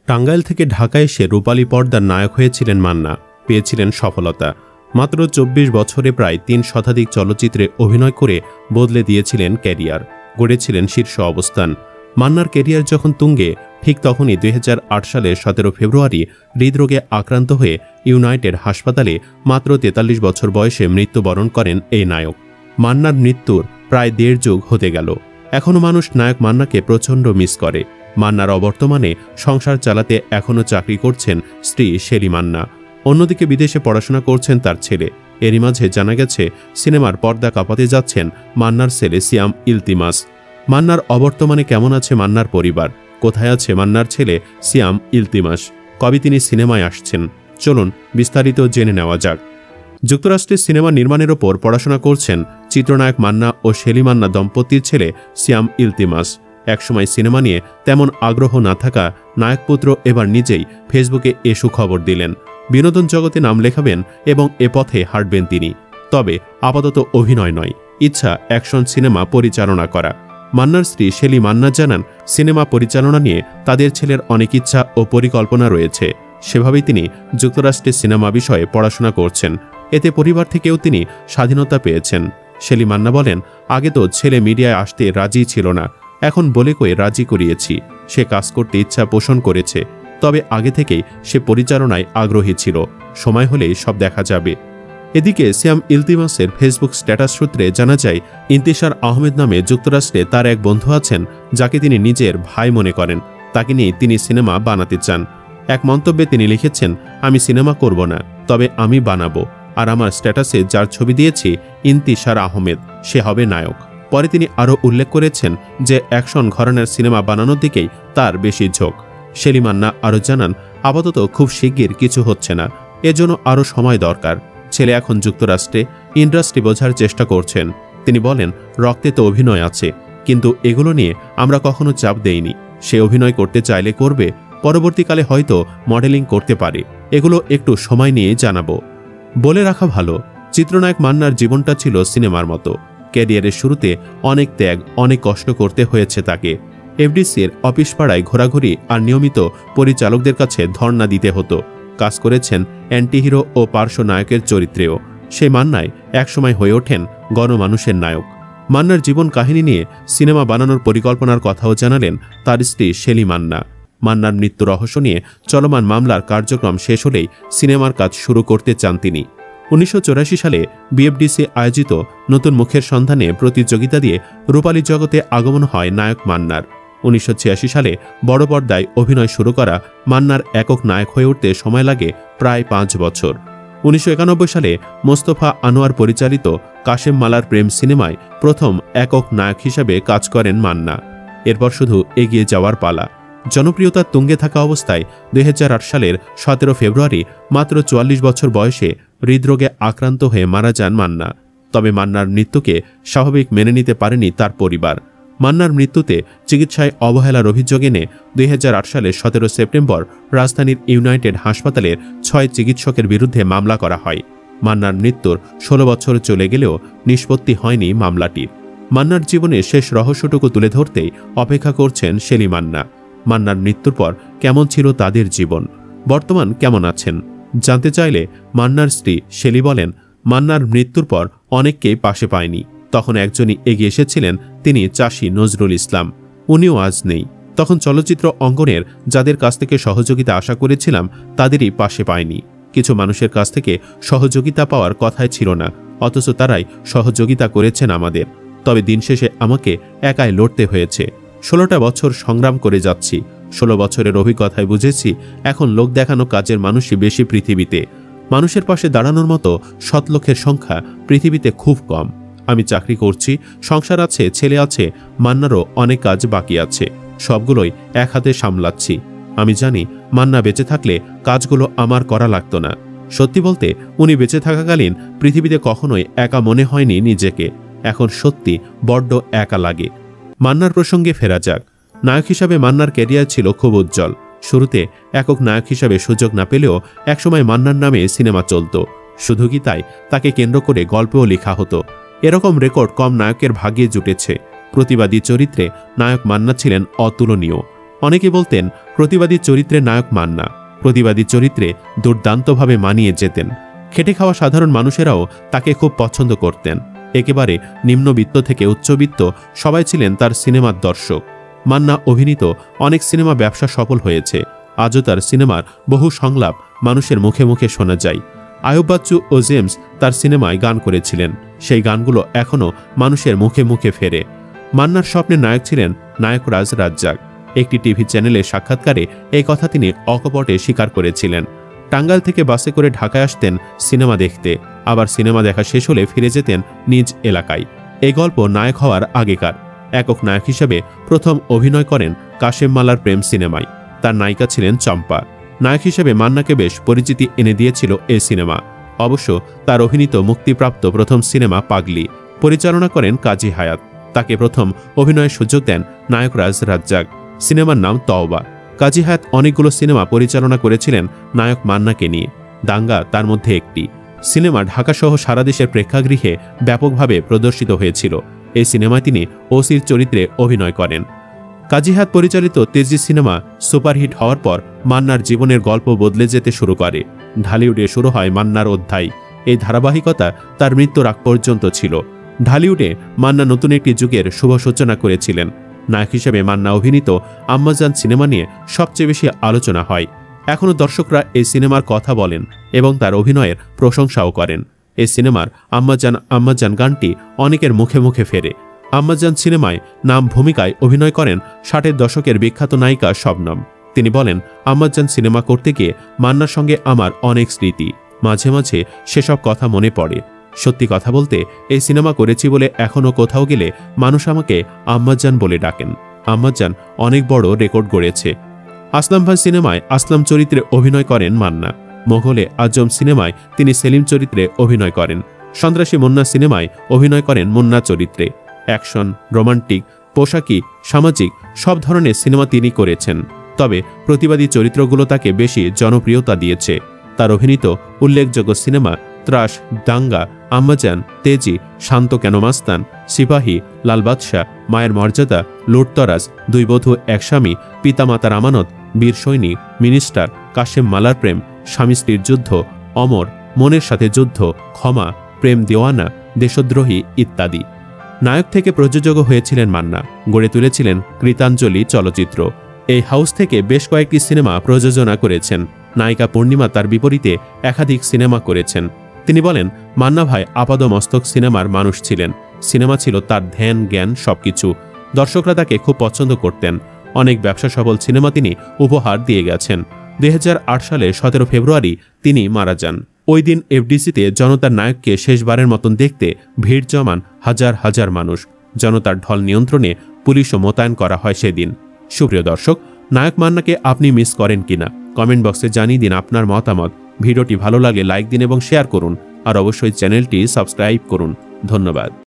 টাঙ্গাইল থেকে ঢাকায় এসে রূপালী পর্দার নায়ক হয়েছিলেন মান্না, পেয়েছিলেন সফলতা। মাত্র ২৪ বছরে প্রায় ৩ শতাধিক চলচ্চিত্রে অভিনয় করে বদলে দিয়েছিলেন ক্যারিয়ার, গড়েছিলেন শীর্ষ অবস্থান। মান্নার ক্যারিয়ার যখন তুঙ্গে, ঠিক তখনই ২০০৮ সালের ১৭ ফেব্রুয়ারি হৃদরোগে আক্রান্ত হয়ে ইউনাইটেড হাসপাতালে মাত্র ৪৩ বছর বয়সে মৃত্যুবরণ করেন এই নায়ক। মান্নার মৃত্যুর প্রায় ১.৫ যুগ হতে গেল। এখনও মানুষ নায়ক মান্নাকে প্রচণ্ড মিস করে। মান্নার অবর্তমানে সংসার চালাতে এখনও চাকরি করছেন স্ত্রী শেলি মান্না। অন্যদিকে বিদেশে পড়াশোনা করছেন তার ছেলে। এরই মাঝে জানা গেছে সিনেমার পর্দা কাঁপাতে যাচ্ছেন মান্নার ছেলে সিয়াম ইলতিমাস। মান্নার অবর্তমানে কেমন আছে মান্নার পরিবার, কোথায় আছে মান্নার ছেলে সিয়াম ইলতিমাস, কবে তিনি সিনেমায় আসছেন, চলুন বিস্তারিত জেনে নেওয়া যাক। যুক্তরাষ্ট্রে সিনেমা নির্মাণের ওপর পড়াশোনা করছেন চিত্রনায়ক মান্না ও শেলি মান্না দম্পতির ছেলে সিয়াম ইলতিমাস। একসময় সিনেমা নিয়ে তেমন আগ্রহ না থাকা নায়কপুত্র এবার নিজেই ফেসবুকে এ সুখবর দিলেন। বিনোদন জগতে নাম লেখাবেন এবং এ পথে হাঁটবেন তিনি। তবে আপাতত অভিনয় নয়, ইচ্ছা অ্যাকশন সিনেমা পরিচালনা করা। মান্নার স্ত্রী শেলি মান্না জানান, সিনেমা পরিচালনা নিয়ে তাদের ছেলের অনেক ইচ্ছা ও পরিকল্পনা রয়েছে। সেভাবেই তিনি যুক্তরাষ্ট্রে সিনেমা বিষয়ে পড়াশোনা করছেন। এতে পরিবার থেকেও তিনি স্বাধীনতা পেয়েছেন। শেলি মান্না বলেন, আগে তো ছেলে মিডিয়ায় আসতে রাজি ছিল না, এখন বলে কয়ে রাজি করিয়েছি। সে কাজ করতে ইচ্ছা পোষণ করেছে, তবে আগে থেকেই সে পরিচালনায় আগ্রহী ছিল। সময় হলেই সব দেখা যাবে। এদিকে সিয়াম ইলতিমাসের ফেসবুক স্ট্যাটাস সূত্রে জানা যায়, ইন্তিশার আহমেদ নামে যুক্তরাষ্ট্রে তার এক বন্ধু আছেন, যাকে তিনি নিজের ভাই মনে করেন। তাকে নিয়ে তিনি সিনেমা বানাতে চান। এক মন্তব্যে তিনি লিখেছেন, আমি সিনেমা করব না, তবে আমি বানাবো। আর আমার স্ট্যাটাসে যার ছবি দিয়েছি ইন্তিশার আহমেদ, সে হবে নায়ক। পরে তিনি আরও উল্লেখ করেছেন যে অ্যাকশন ঘরানার সিনেমা বানানোর দিকেই তার বেশি ঝোঁক। শেলি মান্না আরও জানান, আপাতত খুব শিগগির কিছু হচ্ছে না, এজন্য আরও সময় দরকার। ছেলে এখন যুক্তরাষ্ট্রে, ইন্ডাস্ট্রি বোঝার চেষ্টা করছেন। তিনি বলেন, রক্তে তো অভিনয় আছে, কিন্তু এগুলো নিয়ে আমরা কখনো চাপ দেইনি। সে অভিনয় করতে চাইলে করবে, পরবর্তীকালে হয়তো মডেলিং করতে পারে। এগুলো একটু সময় নিয়ে জানাবো। বলে রাখা ভালো, চিত্রনায়ক মান্নার জীবনটা ছিল সিনেমার মতো। ক্যারিয়ারের শুরুতে অনেক ত্যাগ, অনেক কষ্ট করতে হয়েছে তাকে। এফডিসির অফিস পাড়ায় ঘোরাঘুরি আর নিয়মিত পরিচালকদের কাছে ধর্ণা দিতে হতো। কাজ করেছেন অ্যান্টিহিরো ও পার্শ্ব নায়কের চরিত্রেও। সেই মান্নায় একসময় হয়ে ওঠেন গণমানুষের নায়ক। মান্নার জীবন কাহিনী নিয়ে সিনেমা বানানোর পরিকল্পনার কথাও জানালেন তার স্ত্রী শেলি মান্না। মান্নার মৃত্যু রহস্য নিয়ে চলমান মামলার কার্যক্রম শেষ হলেই সিনেমার কাজ শুরু করতে চান তিনি। ১৯৮৪ সালে বিএফডিসি আয়োজিত নতুন মুখের সন্ধানে প্রতিযোগিতা দিয়ে রূপালী জগতে আগমন হয় নায়ক মান্নার। ১৯৮৬ সালে বড় পর্দায় অভিনয় শুরু করা মান্নার একক নায়ক হয়ে উঠতে সময় লাগে প্রায় ৫ বছর। ১৯৯১ সালে মোস্তফা আনোয়ার পরিচালিত কাশেম মালার প্রেম সিনেমায় প্রথম একক নায়ক হিসেবে কাজ করেন মান্না। এরপর শুধু এগিয়ে যাওয়ার পালা। জনপ্রিয়তার তুঙ্গে থাকা অবস্থায় ২০০৮ সালের ১৭ ফেব্রুয়ারি মাত্র ৪৪ বছর বয়সে হৃদরোগে আক্রান্ত হয়ে মারা যান মান্না। তবে মান্নার মৃত্যুকে স্বাভাবিক মেনে নিতে পারেনি তার পরিবার। মান্নার মৃত্যুতে চিকিৎসায় অবহেলার অভিযোগ এনে ২০০৮ সালের ১৭ সেপ্টেম্বর রাজধানীর ইউনাইটেড হাসপাতালের ৬ চিকিৎসকের বিরুদ্ধে মামলা করা হয়। মান্নার মৃত্যুর ১৬ বছর চলে গেলেও নিষ্পত্তি হয়নি মামলাটির। মান্নার জীবনের শেষ রহস্যটুকু তুলে ধরতেই অপেক্ষা করছেন শেলি মান্না। মান্নার মৃত্যুর পর কেমন ছিল তাদের জীবন, বর্তমান কেমন আছেন জানতে চাইলে মান্নার স্ত্রী শেলি বলেন, মান্নার মৃত্যুর পর অনেককেই পাশে পায়নি। তখন একজনই এগিয়ে এসেছিলেন, তিনি চাষী নজরুল ইসলাম। উনিও আজ নেই। তখন চলচ্চিত্র অঙ্গনের যাদের কাছ থেকে সহযোগিতা আশা করেছিলাম তাদেরই পাশে পায়নি। কিছু মানুষের কাছ থেকে সহযোগিতা পাওয়ার কথাই ছিল না, অথচ তারাই সহযোগিতা করেছেন আমাদের। তবে দিন শেষে আমাকে একাই লড়তে হয়েছে। ১৬টা বছর সংগ্রাম করে যাচ্ছি। ১৬ বছরের অভিজ্ঞতায় বুঝেছি, এখন লোক দেখানো কাজের মানুষই বেশি পৃথিবীতে। মানুষের পাশে দাঁড়ানোর মতো সৎ লোকের সংখ্যা পৃথিবীতে খুব কম। আমি চাকরি করছি, সংসার আছে, ছেলে আছে, মান্নারও অনেক কাজ বাকি আছে। সবগুলোই এক হাতে সামলাচ্ছি। আমি জানি মান্না বেঁচে থাকলে কাজগুলো আমার করা লাগতো না। সত্যি বলতে উনি বেঁচে থাকাকালীন পৃথিবীতে কখনোই একা মনে হয়নি নিজেকে। এখন সত্যি বড্ড একা লাগে। মান্নার প্রসঙ্গে ফেরা যাক। নায়ক হিসাবে মান্নার ক্যারিয়ার ছিল খুব উজ্জ্বল। শুরুতে একক নায়ক হিসাবে সুযোগ না পেলেও একসময় মান্নার নামে সিনেমা চলত। শুধু কি তাই, তাকে কেন্দ্র করে গল্পও লেখা হতো। এরকম রেকর্ড কম নায়কের ভাগ্যে জুটেছে। প্রতিবাদী চরিত্রে নায়ক মান্না ছিলেন অতুলনীয়। অনেকে বলতেন প্রতিবাদী চরিত্রের নায়ক মান্না। প্রতিবাদী চরিত্রে দুর্দান্তভাবে মানিয়ে যেতেন। খেটে খাওয়া সাধারণ মানুষেরাও তাকে খুব পছন্দ করতেন। একেবারে নিম্নবিত্ত থেকে উচ্চবিত্ত সবাই ছিলেন তার সিনেমার দর্শক। মান্না অভিনীত অনেক সিনেমা ব্যবসা সফল হয়েছে। আজও তার সিনেমার বহু সংলাপ মানুষের মুখে মুখে শোনা যায়। আয়ুব বাচ্চু ও জেমস তার সিনেমায় গান করেছিলেন। সেই গানগুলো এখনও মানুষের মুখে মুখে ফেরে। মান্নার স্বপ্নের নায়ক ছিলেন নায়করাজ রাজ্জাক। একটি টিভি চ্যানেলে সাক্ষাৎকারে এই কথা তিনি অকপটে স্বীকার করেছিলেন। টাঙ্গাইল থেকে বাসে করে ঢাকায় আসতেন সিনেমা দেখতে, আবার সিনেমা দেখা শেষ হলে ফিরে যেতেন নিজ এলাকায়। এই গল্প নায়ক হওয়ার আগেকার। একক নায়ক হিসেবে প্রথম অভিনয় করেন কাশেম মালার প্রেম সিনেমায়। তার নায়িকা ছিলেন চম্পা। নায়ক হিসেবে মান্নাকে বেশ পরিচিতি এনে দিয়েছিল এই সিনেমা। অবশ্য তার অভিনীত মুক্তিপ্রাপ্ত প্রথম সিনেমা পাগলি পরিচালনা করেন কাজী হায়াত। তাকে প্রথম অভিনয়ের সুযোগ দেন নায়করাজ রাজ্জাক। সিনেমার নাম তওবা। কাজী হায়াত অনেকগুলো সিনেমা পরিচালনা করেছিলেন নায়ক মান্নাকে নিয়ে। দাঙ্গা তার মধ্যে একটি। সিনেমা ঢাকাসহ সারা দেশের প্রেক্ষাগৃহে ব্যাপকভাবে প্রদর্শিত হয়েছিল। এই সিনেমায় তিনি ওসির চরিত্রে অভিনয় করেন। কাজী হায়াত পরিচালিত তেজি সিনেমা সুপারহিট হওয়ার পর মান্নার জীবনের গল্প বদলে যেতে শুরু করে। ঢালিউডে শুরু হয় মান্নার অধ্যায়। এই ধারাবাহিকতা তার মৃত্যুর আগ পর্যন্ত ছিল। ঢালিউডে মান্না নতুন একটি যুগের শুভ সূচনা করেছিলেন। নায়ক হিসেবে মান্না অভিনীত আম্মাজান সিনেমা নিয়ে সবচেয়ে বেশি আলোচনা হয়। এখনও দর্শকরা এই সিনেমার কথা বলেন এবং তার অভিনয়ের প্রশংসাও করেন। এই সিনেমার আম্মাজান আম্মাজান গানটি অনেকের মুখে মুখে ফেরে। আম্মাজান সিনেমায় নাম ভূমিকায় অভিনয় করেন 60-এর দশকের বিখ্যাত নায়িকা শবনম। তিনি বলেন, আম্মাজান সিনেমা করতে গিয়ে মান্নার সঙ্গে আমার অনেক স্মৃতি। মাঝে মাঝে সেসব কথা মনে পড়ে। সত্যি কথা বলতে এই সিনেমা করেছি বলে এখনও কোথাও গেলে মানুষ আমাকে আম্মাজান বলে ডাকেন। আম্মাজান অনেক বড় রেকর্ড গড়েছে। আসলাম ভাই সিনেমায় আসলাম চরিত্রে অভিনয় করেন মান্না। মোগলে আজম সিনেমায় তিনি সেলিম চরিত্রে অভিনয় করেন। সন্ত্রাসী মুন্না সিনেমায় অভিনয় করেন মুন্না চরিত্রে। অ্যাকশন, রোমান্টিক, পোশাকি, সামাজিক সব ধরনের সিনেমা তিনি করেছেন। তবে প্রতিবাদী চরিত্রগুলো তাকে বেশি জনপ্রিয়তা দিয়েছে। তার অভিনীত উল্লেখযোগ্য সিনেমা ত্রাস, দাঙ্গা, আম্মাজান, তেজি, শান্ত কেন মাস্তান, সিপাহী, লাল বাদশাহ, মায়ের মর্যাদা, লুটতরাজ, দুই বধূ এক স্বামী, পিতামাতার আমানত, বীর সৈনিক, মিনিস্টার, কাশেম মালার প্রেম, স্বামী স্ত্রীর যুদ্ধ, অমর, মনের সাথে যুদ্ধ, ক্ষমা, প্রেম দেওয়ানা, দেশদ্রোহী ইত্যাদি। নায়ক থেকে প্রযোজকও হয়েছিলেন মান্না। গড়ে তুলেছিলেন কৃতাঞ্জলি চলচ্চিত্র। এই হাউস থেকে বেশ কয়েকটি সিনেমা প্রযোজনা করেছেন। নায়িকা পূর্ণিমা তার বিপরীতে একাধিক সিনেমা করেছেন। তিনি বলেন, মান্না ভাই আপাদমস্তক সিনেমার মানুষ ছিলেন। সিনেমা ছিল তার ধ্যান, জ্ঞান, সবকিছু। দর্শকরা তাকে খুব পছন্দ করতেন। অনেক ব্যবসা সফল সিনেমা তিনি উপহার দিয়ে গেছেন। 2008 সালে 17 ফেব্রুয়ারি তিনি মারা যান। ওই দিন এফডিসিতে জনতার নায়ককে শেষবারের মতন দেখতে ভিড় জমান হাজার হাজার মানুষ। জনতার ঢল নিয়ন্ত্রণে পুলিশও মোতায়েন করা হয় সেদিন। সুপ্রিয় দর্শক, নায়ক মান্নাকে আপনি মিস করেন কিনা কমেন্ট বক্সে জানিয়ে দিন আপনার মতামত। ভিডিওটি ভালো লাগলে লাইক দিন এবং শেয়ার করুন। আর অবশ্যই চ্যানেলটি সাবস্ক্রাইব করুন। ধন্যবাদ।